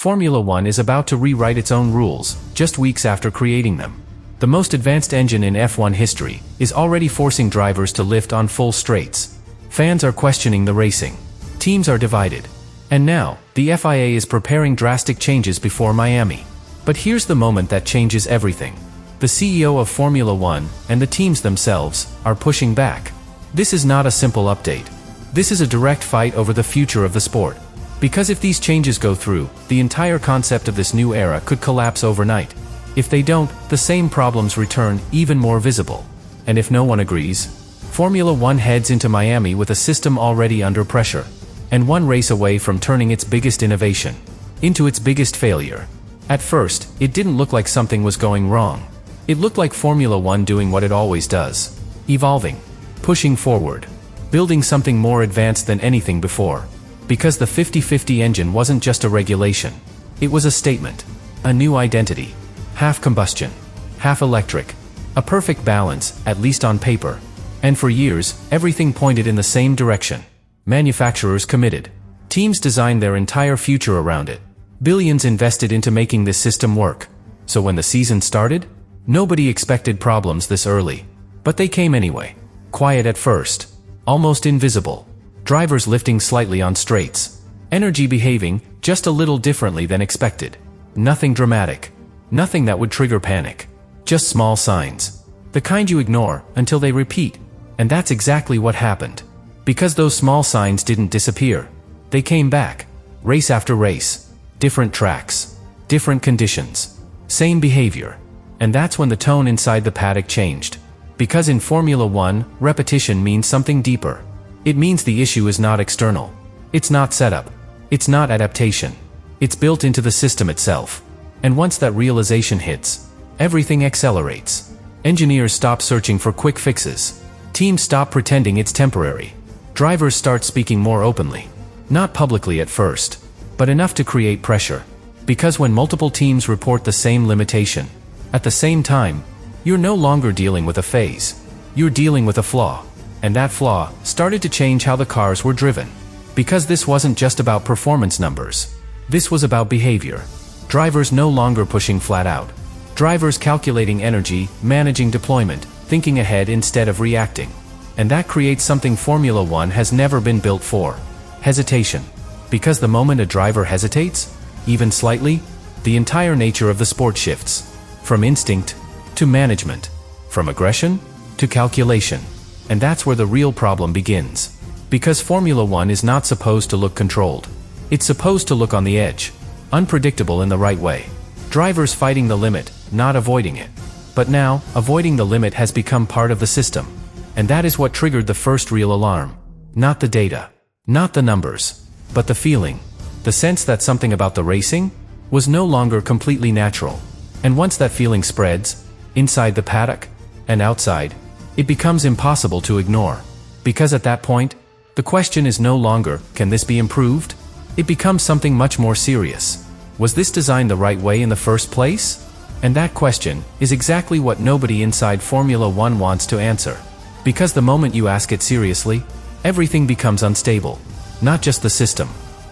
Formula One is about to rewrite its own rules, just weeks after creating them. The most advanced engine in F1 history is already forcing drivers to lift on full straights. Fans are questioning the racing. Teams are divided. And now, the FIA is preparing drastic changes before Miami. But here's the moment that changes everything. The CEO of Formula One and the teams themselves are pushing back. This is not a simple update. This is a direct fight over the future of the sport. Because if these changes go through, the entire concept of this new era could collapse overnight. If they don't, the same problems return, even more visible. And if no one agrees, Formula One heads into Miami with a system already under pressure, and one race away from turning its biggest innovation into its biggest failure. At first, it didn't look like something was going wrong. It looked like Formula One doing what it always does: evolving, pushing forward, building something more advanced than anything before. Because the 50-50 engine wasn't just a regulation. It was a statement. A new identity. Half combustion, half electric. A perfect balance, at least on paper. And for years, everything pointed in the same direction. Manufacturers committed. Teams designed their entire future around it. Billions invested into making this system work. So when the season started, nobody expected problems this early. But they came anyway. Quiet at first. Almost invisible. Drivers lifting slightly on straights. Energy behaving just a little differently than expected. Nothing dramatic. Nothing that would trigger panic. Just small signs. The kind you ignore until they repeat. And that's exactly what happened. Because those small signs didn't disappear. They came back. Race after race. Different tracks. Different conditions. Same behavior. And that's when the tone inside the paddock changed. Because in Formula One, repetition means something deeper. It means the issue is not external. It's not setup. It's not adaptation. It's built into the system itself. And once that realization hits, everything accelerates. Engineers stop searching for quick fixes. Teams stop pretending it's temporary. Drivers start speaking more openly. Not publicly at first, but enough to create pressure. Because when multiple teams report the same limitation, at the same time, you're no longer dealing with a phase. You're dealing with a flaw. And that flaw started to change how the cars were driven. Because this wasn't just about performance numbers. This was about behavior. Drivers no longer pushing flat out. Drivers calculating energy, managing deployment, thinking ahead instead of reacting. And that creates something Formula One has never been built for. Hesitation. Because the moment a driver hesitates, even slightly, the entire nature of the sport shifts. From instinct to management. From aggression to calculation. And that's where the real problem begins. Because Formula One is not supposed to look controlled. It's supposed to look on the edge. Unpredictable in the right way. Drivers fighting the limit, not avoiding it. But now, avoiding the limit has become part of the system. And that is what triggered the first real alarm. Not the data. Not the numbers. But the feeling. The sense that something about the racing was no longer completely natural. And once that feeling spreads, inside the paddock and outside, it becomes impossible to ignore. Because at that point, the question is no longer, can this be improved? It becomes something much more serious. Was this designed the right way in the first place? And that question is exactly what nobody inside Formula One wants to answer. Because the moment you ask it seriously, everything becomes unstable. Not just the system,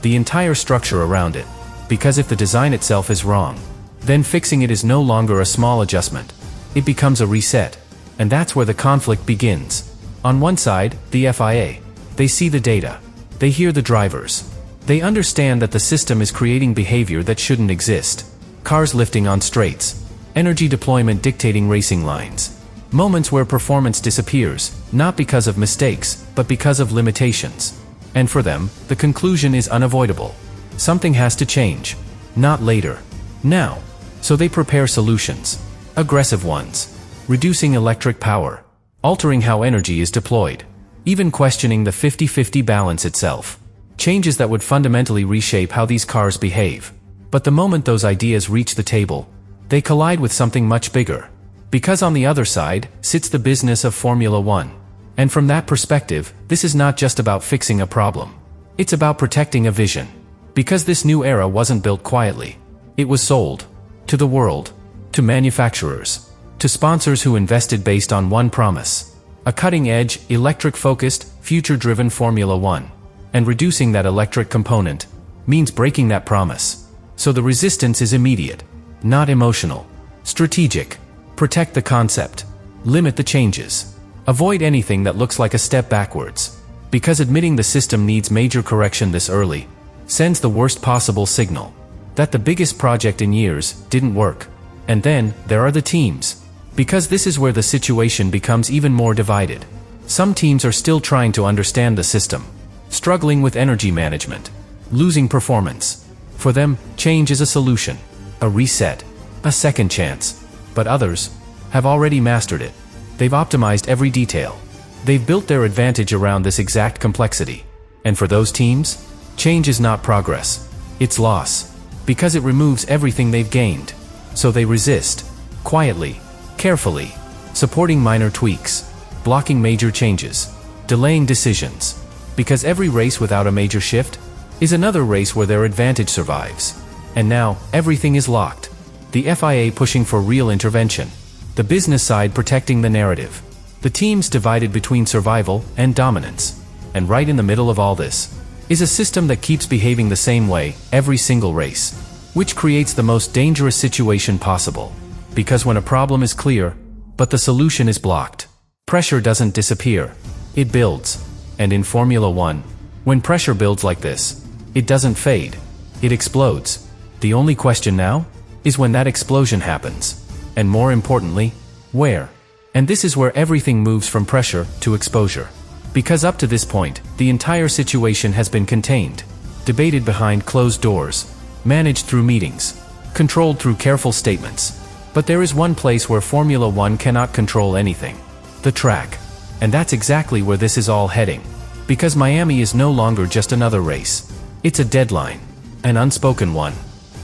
the entire structure around it. Because if the design itself is wrong, then fixing it is no longer a small adjustment. It becomes a reset. And that's where the conflict begins. On one side, the FIA. They see the data. They hear the drivers. They understand that the system is creating behavior that shouldn't exist. Cars lifting on straights. Energy deployment dictating racing lines. Moments where performance disappears, not because of mistakes, but because of limitations. And for them, the conclusion is unavoidable. Something has to change. Not later. Now. So they prepare solutions. Aggressive ones. Reducing electric power. Altering how energy is deployed. Even questioning the 50-50 balance itself. Changes that would fundamentally reshape how these cars behave. But the moment those ideas reach the table, they collide with something much bigger. Because on the other side sits the business of Formula One. And from that perspective, this is not just about fixing a problem. It's about protecting a vision. Because this new era wasn't built quietly. It was sold. To the world. To manufacturers. To sponsors who invested based on one promise. A cutting-edge, electric-focused, future-driven Formula One. And reducing that electric component means breaking that promise. So the resistance is immediate, not emotional. Strategic. Protect the concept. Limit the changes. Avoid anything that looks like a step backwards. Because admitting the system needs major correction this early sends the worst possible signal that the biggest project in years didn't work. And then, there are the teams. Because this is where the situation becomes even more divided. Some teams are still trying to understand the system, struggling with energy management, losing performance. For them, change is a solution, a reset, a second chance. But others have already mastered it. They've optimized every detail. They've built their advantage around this exact complexity. And for those teams, change is not progress. It's loss. Because it removes everything they've gained. So they resist. Quietly. Carefully. Supporting minor tweaks. Blocking major changes. Delaying decisions. Because every race without a major shift is another race where their advantage survives. And now, everything is locked. The FIA pushing for real intervention. The business side protecting the narrative. The teams divided between survival and dominance. And right in the middle of all this is a system that keeps behaving the same way every single race. Which creates the most dangerous situation possible. Because when a problem is clear, but the solution is blocked, pressure doesn't disappear. It builds. And in Formula 1, when pressure builds like this, it doesn't fade. It explodes. The only question now is when that explosion happens. And more importantly, where? And this is where everything moves from pressure to exposure. Because up to this point, the entire situation has been contained, debated behind closed doors, managed through meetings, controlled through careful statements. But there is one place where Formula 1 cannot control anything. The track. And that's exactly where this is all heading. Because Miami is no longer just another race. It's a deadline. An unspoken one.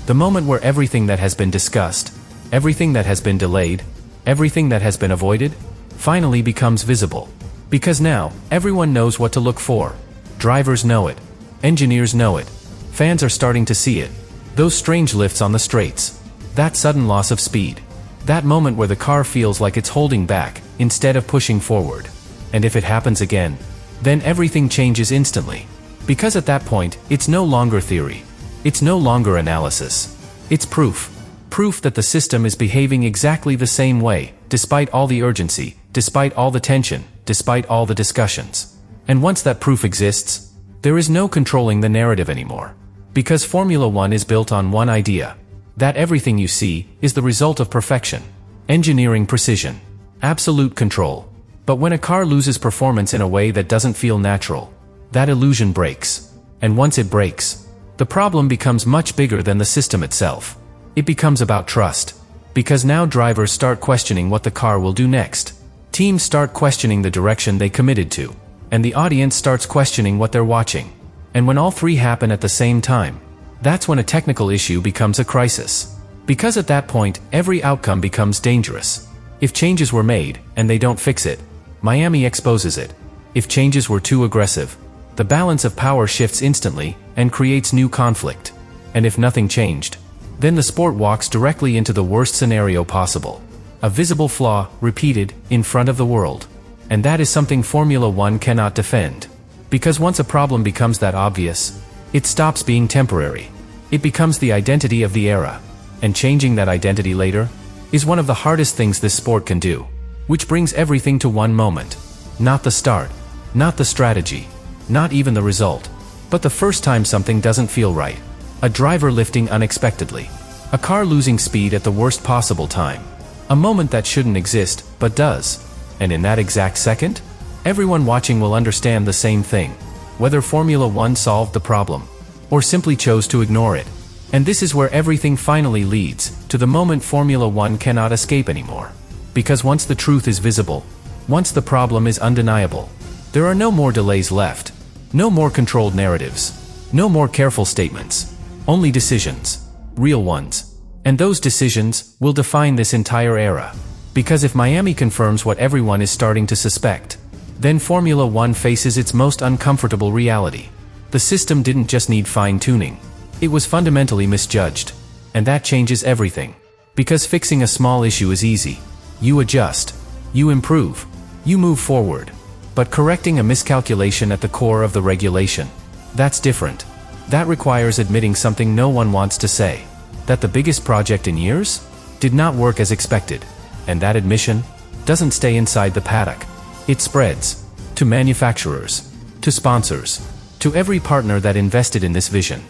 The moment where everything that has been discussed, everything that has been delayed, everything that has been avoided, finally becomes visible. Because now, everyone knows what to look for. Drivers know it. Engineers know it. Fans are starting to see it. Those strange lifts on the straights. That sudden loss of speed. That moment where the car feels like it's holding back, instead of pushing forward. And if it happens again, then everything changes instantly. Because at that point, it's no longer theory. It's no longer analysis. It's proof. Proof that the system is behaving exactly the same way, despite all the urgency, despite all the tension, despite all the discussions. And once that proof exists, there is no controlling the narrative anymore. Because Formula 1 is built on one idea. That everything you see is the result of perfection. Engineering precision. Absolute control. But when a car loses performance in a way that doesn't feel natural, that illusion breaks. And once it breaks, the problem becomes much bigger than the system itself. It becomes about trust. Because now drivers start questioning what the car will do next. Teams start questioning the direction they committed to. And the audience starts questioning what they're watching. And when all three happen at the same time, that's when a technical issue becomes a crisis. Because at that point, every outcome becomes dangerous. If changes were made, and they don't fix it, Miami exposes it. If changes were too aggressive, the balance of power shifts instantly, and creates new conflict. And if nothing changed, then the sport walks directly into the worst scenario possible. A visible flaw, repeated, in front of the world. And that is something Formula 1 cannot defend. Because once a problem becomes that obvious, it stops being temporary. It becomes the identity of the era. And changing that identity later is one of the hardest things this sport can do. Which brings everything to one moment. Not the start. Not the strategy. Not even the result. But the first time something doesn't feel right. A driver lifting unexpectedly. A car losing speed at the worst possible time. A moment that shouldn't exist, but does. And in that exact second, everyone watching will understand the same thing. Whether Formula 1 solved the problem, or simply chose to ignore it. And this is where everything finally leads, to the moment Formula 1 cannot escape anymore. Because once the truth is visible, once the problem is undeniable, there are no more delays left. No more controlled narratives. No more careful statements. Only decisions. Real ones. And those decisions will define this entire era. Because if Miami confirms what everyone is starting to suspect, then Formula 1 faces its most uncomfortable reality. The system didn't just need fine-tuning. It was fundamentally misjudged. And that changes everything. Because fixing a small issue is easy. You adjust. You improve. You move forward. But correcting a miscalculation at the core of the regulation, that's different. That requires admitting something no one wants to say. That the biggest project in years did not work as expected. And that admission doesn't stay inside the paddock. It spreads to manufacturers, to sponsors, to every partner that invested in this vision.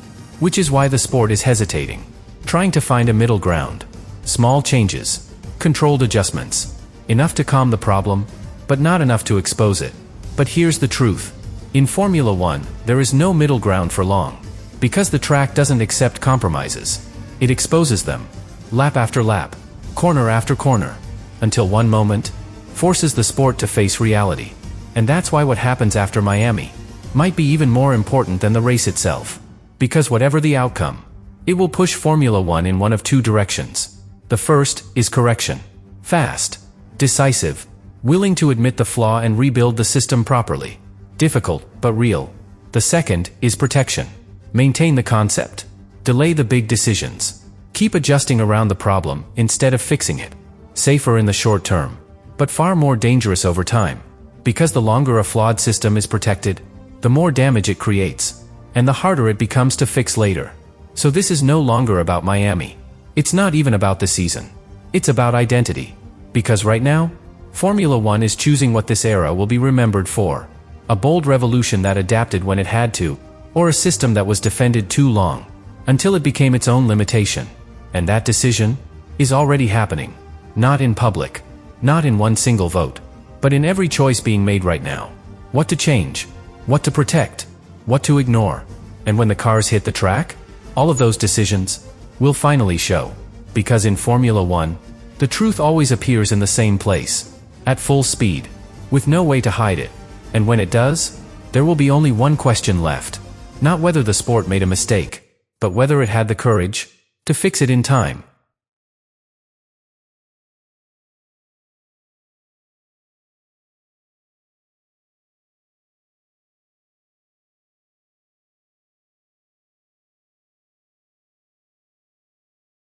Which is why the sport is hesitating, trying to find a middle ground. Small changes, controlled adjustments, enough to calm the problem, but not enough to expose it. But here's the truth. In Formula One, there is no middle ground for long. Because the track doesn't accept compromises. It exposes them, lap after lap, corner after corner, until one moment forces the sport to face reality. And that's why what happens after Miami might be even more important than the race itself. Because whatever the outcome, it will push Formula One in one of two directions. The first is correction. Fast, decisive, willing to admit the flaw and rebuild the system properly. Difficult, but real. The second is protection. Maintain the concept. Delay the big decisions. Keep adjusting around the problem instead of fixing it. Safer in the short term, but far more dangerous over time. Because the longer a flawed system is protected, the more damage it creates, and the harder it becomes to fix later. So this is no longer about Miami. It's not even about the season. It's about identity. Because right now, Formula One is choosing what this era will be remembered for. A bold revolution that adapted when it had to, or a system that was defended too long, until it became its own limitation. And that decision is already happening. Not in public, not in one single vote, but in every choice being made right now. What to change, what to protect, what to ignore. And when the cars hit the track, all of those decisions will finally show. Because in Formula One, the truth always appears in the same place, at full speed, with no way to hide it. And when it does, there will be only one question left. Not whether the sport made a mistake, but whether it had the courage to fix it in time.